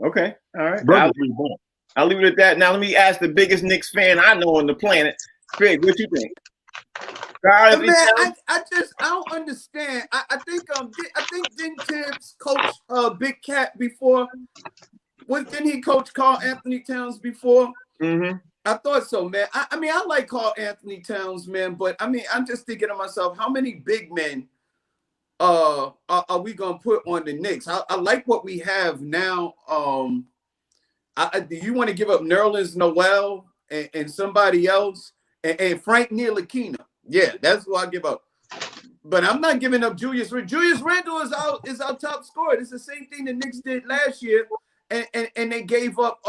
Okay. All right. Brother's reborn. I'll leave it at that. Now let me ask the biggest Knicks fan I know on the planet. Craig, what you think? Man, I don't understand. I think didn't Tibbs coach Big Cat before? Didn't he coach Karl Anthony Towns before? Mm-hmm. I thought so, man. I mean, I like Karl Anthony Towns, man, but I mean, I'm just thinking to myself, how many big men are we gonna put on the Knicks? I like what we have now. Do you want to give up Nerlens Noel and somebody else and Frank Ntilikina? Yeah, that's who I give up. But I'm not giving up Julius. Julius Randle is our top scorer. It's the same thing the Knicks did last year, and they gave up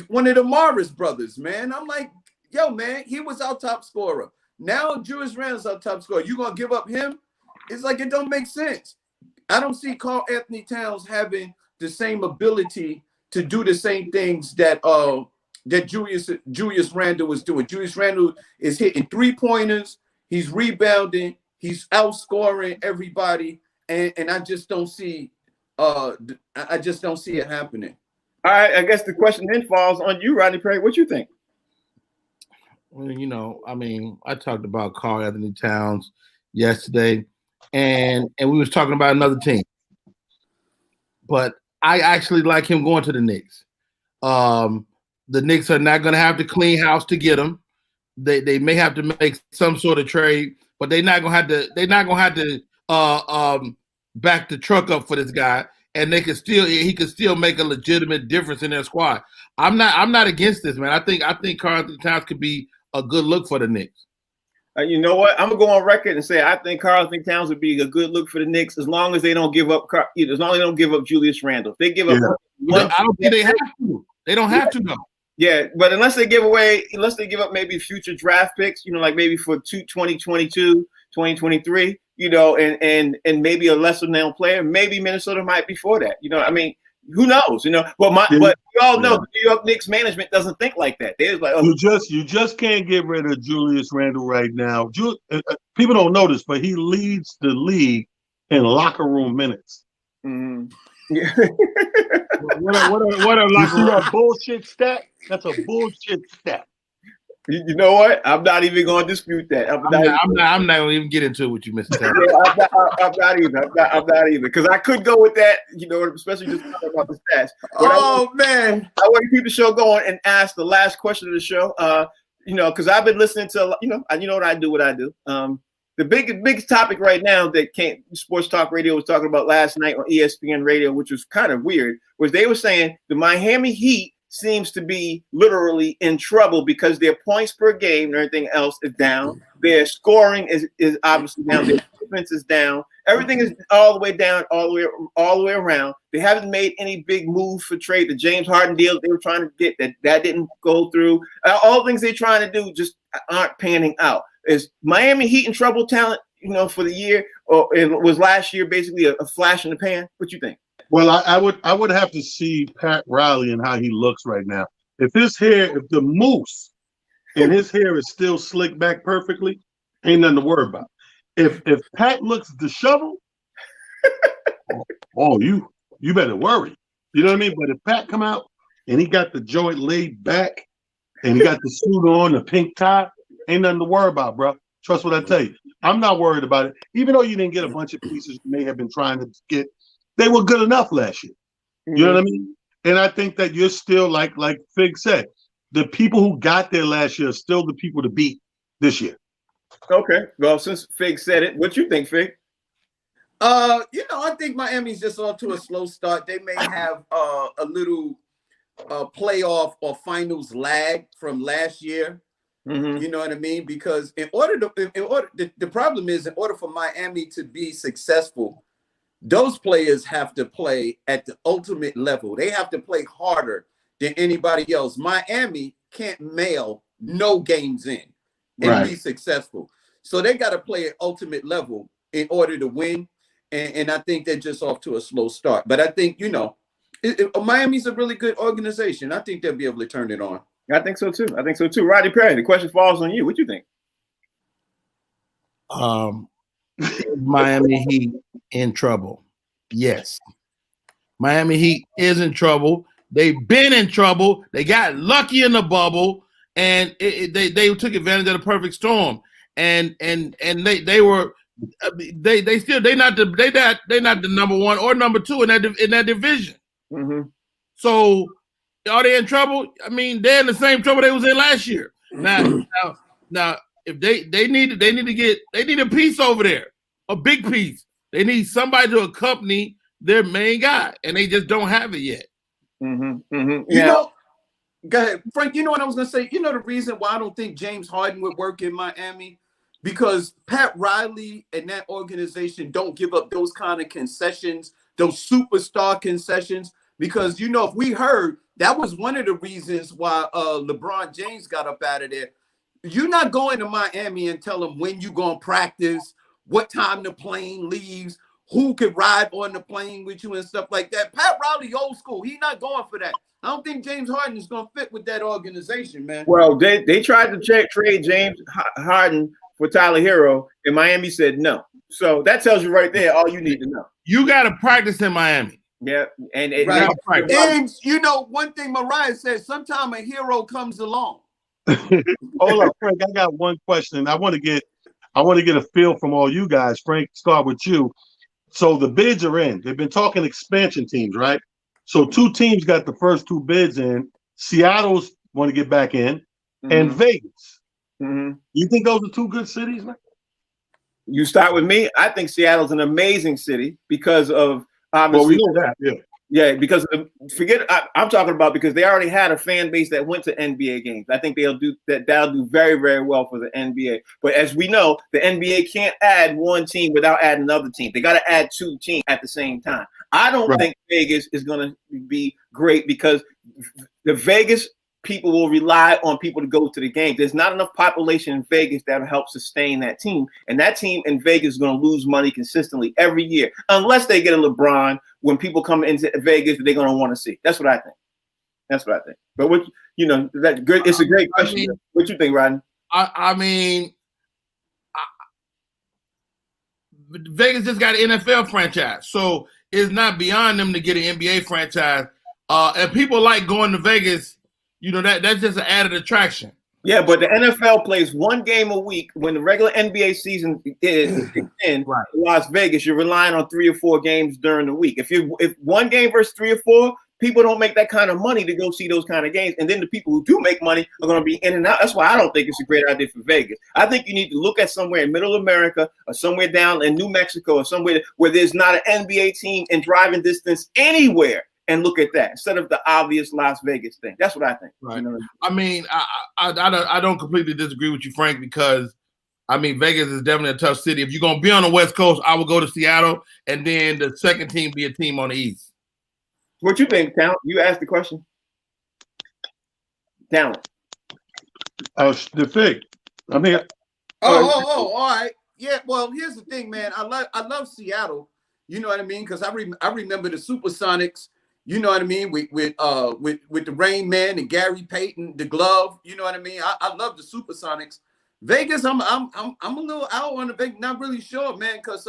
one of the Morris brothers, man. I'm like, yo, man, he was our top scorer. Now Julius Randle's our top scorer. You gonna give up him? It's like it don't make sense. I don't see Karl Anthony Towns having the same ability to do the same things that Julius Randle was doing. Julius Randle is hitting 3-pointers. He's rebounding. He's outscoring everybody, and I just don't see. I just don't see it happening. All right, I guess the question then falls on you, Rodney Perry. What you think? Well, you know, I mean, I talked about Karl Anthony Towns yesterday, and we was talking about another team, but I actually like him going to the Knicks. The Knicks are not going to have to clean house to get him. They may have to make some sort of trade, but they're not going to have to. They're not going to have to back the truck up for this guy, and he could still make a legitimate difference in their squad. I'm not against this, man. I think Karl Anthony Towns could be a good look for the Knicks. You know what? I'm gonna go on record and say I think Karl Anthony Towns would be a good look for the Knicks as long as they don't give up. As long as they don't give up Julius Randle. If they give up, I don't think they have to. They don't have to though. Yeah, but unless they give up maybe future draft picks, like maybe for 2022, 2023, and maybe a lesser known player, maybe Minnesota might be for that. I mean, who knows? But we all know the New York Knicks management doesn't think like that. They're like, oh, you just can't get rid of Julius Randle right now. People don't know this, but he leads the league in locker room minutes. Mm-hmm. Yeah. What a locker room bullshit stat? That's a bullshit stat. You know what? I'm not even going to dispute that. I'm not going to even get into it with you, Mr. Taylor. I'm not either. Because I could go with that, especially just talking about the stats. But I want to keep the show going and ask the last question of the show. Because I've been listening to, what I do. The big topic right now that Sports Talk Radio was talking about last night on ESPN Radio, which was kind of weird, was they were saying the Miami Heat seems to be literally in trouble because their points per game and everything else is down. Their scoring is obviously down. Their defense is down. Everything is all the way down, all the way around. They haven't made any big move for trade. The James Harden deal they were trying to get that didn't go through. All the things they're trying to do just aren't panning out. Is Miami Heat in trouble, talent, for the year, or it was last year basically a flash in the pan? What you think? Well, I would have to see Pat Riley and how he looks right now. If the mousse in his hair is still slicked back perfectly, ain't nothing to worry about. If Pat looks disheveled, you better worry. You know what I mean? But if Pat come out and he got the joint laid back, and he got the suit on, the pink tie, ain't nothing to worry about, bro. Trust what I tell you. I'm not worried about it. Even though you didn't get a bunch of pieces you may have been trying to get, they were good enough last year. You know what I mean? And I think that you're still, like Fig said, the people who got there last year are still the people to beat this year. Okay. Well, since Fig said it, what you think, Fig? I think Miami's just off to a slow start. They may have a little playoff or finals lag from last year. You know what I mean? Because the problem is, in order for Miami to be successful, those players have to play at the ultimate level. They have to play harder than anybody else. Miami can't mail no games in and be successful. So they got to play at ultimate level in order to win. And I think they're just off to a slow start. But I think, Miami's a really good organization. I think they'll be able to turn it on. I think so too. Roddy Perry, the question falls on you. What you think? Miami Heat in trouble. Yes. Miami Heat is in trouble. They've been in trouble. They got lucky in the bubble, and they took advantage of the perfect storm. And they were they're not the number one or number two in that division. So are they in trouble? I mean, they're in the same trouble they was in last year. Now, if they need a piece over there, a big piece. They need somebody to accompany their main guy, and they just don't have it yet. Go ahead, Frank. You know what I was gonna say? You know the reason why I don't think James Harden would work in Miami? Because Pat Riley and that organization don't give up those kind of concessions, those superstar concessions. Because, if we heard, that was one of the reasons why LeBron James got up out of there. You're not going to Miami and tell them when you're going to practice, what time the plane leaves, who could ride on the plane with you and stuff like that. Pat Riley, old school. He's not going for that. I don't think James Harden is going to fit with that organization, man. Well, they tried to trade James Harden for Tyler Hero, and Miami said no. So that tells you right there all you need to know. You got to practice in Miami. Yeah, and one thing Mariah said, sometime a hero comes along. Hold up, Frank. I got one question. I want to get a feel from all you guys. Frank, start with you. So the bids are in. They've been talking expansion teams, right? So 2 teams got the first 2 bids in. Seattle's want to get back in, and Vegas. You think those are 2 good cities, man? You start with me. I think Seattle's an amazing city because of well, we know that, yeah. Because I'm talking about because they already had a fan base that went to NBA games. I think that'll do very, very well for the NBA. But as we know, the NBA can't add one team without adding another team. They got to add 2 teams at the same time. I don't think Vegas is going to be great because the Vegas people will rely on people to go to the game. There's not enough population in Vegas that'll help sustain that team. And that team in Vegas is going to lose money consistently every year, unless they get a LeBron when people come into Vegas that they're going to want to see. That's what I think. But that's good. It's a great question. What you think, Rodney? Vegas just got an NFL franchise, so it's not beyond them to get an NBA franchise. And people like going to Vegas. That's just an added attraction. Yeah, but the NFL plays 1 game a week when the regular NBA season is in Las Vegas. You're relying on 3 or 4 games during the week. If 1 game versus 3 or 4, people don't make that kind of money to go see those kind of games. And then the people who do make money are going to be in and out. That's why I don't think it's a great idea for Vegas. I think you need to look at somewhere in Middle America or somewhere down in New Mexico or somewhere where there's not an NBA team in driving distance anywhere. And look at that instead of the obvious Las Vegas thing. That's what I think. Right. I mean, I don't completely disagree with you, Frank, because Vegas is definitely a tough city. If you're gonna be on the West Coast, I will go to Seattle, and then the second team be a team on the East. What you think, Talent? You asked the question. Talent. The Fig. All right. Yeah. Well, here's the thing, man. I love Seattle. You know what I mean? Because I remember the Supersonics. You know what I mean? With the Rain Man and Gary Payton, the glove. You know what I mean? I love the Supersonics. Vegas, I'm a little out on the Vegas. Not really sure, man, because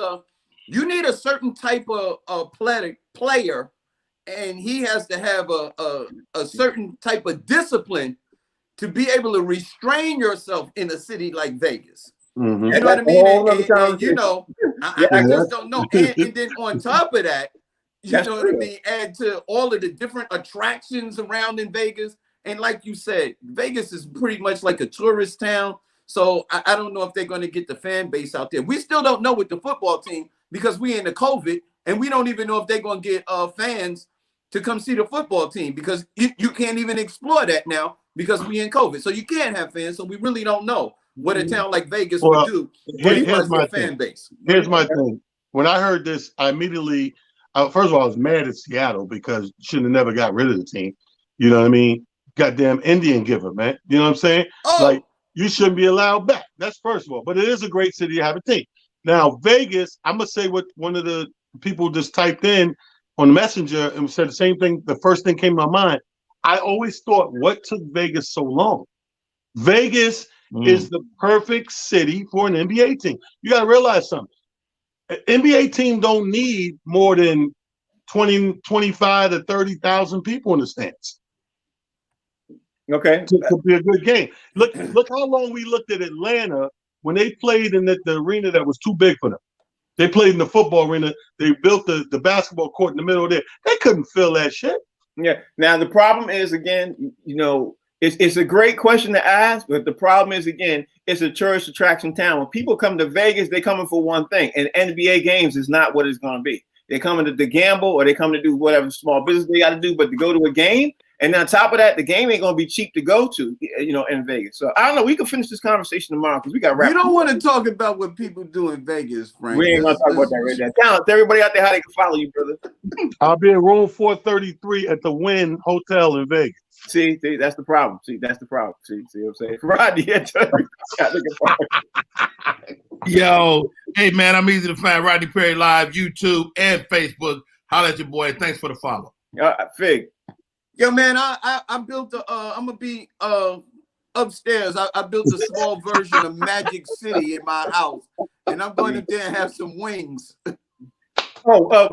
you need a certain type of player and he has to have a certain type of discipline to be able to restrain yourself in a city like Vegas. Mm-hmm. You know what I mean? And you know, I just don't know. And then on top of that, you know what I mean? Add to all of the different attractions around in Vegas. And like you said, Vegas is pretty much like a tourist town. So I don't know if they're going to get the fan base out there. We still don't know with the football team because we in the COVID, and we don't even know if they're going to get fans to come see the football team because you can't even explore that now because we in COVID. So you can't have fans. So we really don't know what a town like Vegas would do. Here's my fan base. Here's my thing. When I heard this, I immediately, first of all, I was mad at Seattle because shouldn't have never got rid of the team. You know what I mean? Goddamn Indian giver, man. You know what I'm saying? Oh. Like, you shouldn't be allowed back. That's first of all. But it is a great city to have a team. Now, Vegas, I'm going to say what one of the people just typed in on the messenger and said the same thing. The first thing came to my mind. I always thought, what took Vegas so long? Vegas is the perfect city for an NBA team. You got to realize something. An NBA team don't need more than 25 to 30,000 people in the stands. Okay. To be a good game. Look how long we looked at Atlanta when they played in the arena that was too big for them. They played in the football arena. They built the basketball court in the middle there. They couldn't fill that shit. Yeah. Now the problem is, again, you know, it's a great question to ask, but the problem is, again, it's a tourist attraction town. When people come to Vegas, they're coming for one thing, and NBA games is not what it's going to be. They're coming to gamble, or they come to do whatever small business they got to do, but to go to a game, and on top of that, the game ain't going to be cheap to go to, you know, in Vegas. So I don't know. We can finish this conversation tomorrow because we got wrapped. We don't want to talk about what people do in Vegas, Frank. We ain't going to talk about that right now. Tell everybody out there how they can follow you, brother. I'll be in room 433 at the Wynn Hotel in Vegas. See, that's the problem. See what I'm saying? Rodney, Yo, hey man, I'm easy to find. Rodney Perry Live, YouTube and Facebook. Holla at your boy. Thanks for the follow. Fig. Yo, man, I built I'm gonna be upstairs. I built a small version of Magic City in my house, and I'm going up there and have some wings.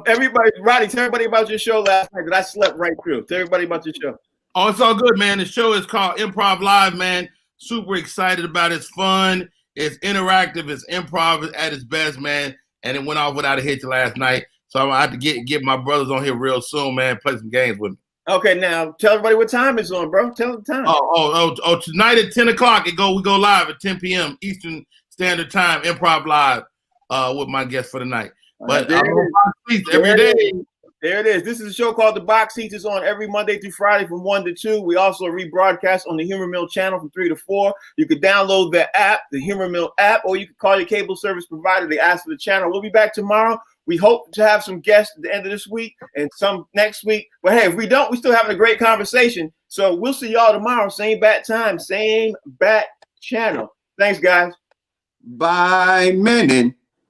Everybody, Rodney, tell everybody about your show last night that I slept right through. Tell everybody about your show. Oh, it's all good, man. The show is called Improv Live, man. Super excited about it. It's fun. It's interactive. It's improv at its best, man. And it went off without a hitch last night. So I'm going to have to get my brothers on here real soon, man. Play some games with me. Okay, now tell everybody what time it's on, bro. Tell them the time. Oh, tonight at 10 o'clock, we go live at 10 p.m. Eastern Standard Time, Improv Live with my guest for the night. But I'm on box seats every day. There it is. This is a show called The Box Seats. It's on every Monday through Friday from 1 to 2. We also rebroadcast on the Humor Mill channel from 3 to 4. You can download the app, the Humor Mill app, or you can call your cable service provider. They ask for the channel. We'll be back tomorrow. We hope to have some guests at the end of this week and some next week. But hey, if we don't, we're still having a great conversation. So we'll see y'all tomorrow. Same bat time, same bat channel. Thanks, guys. Bye, Menon.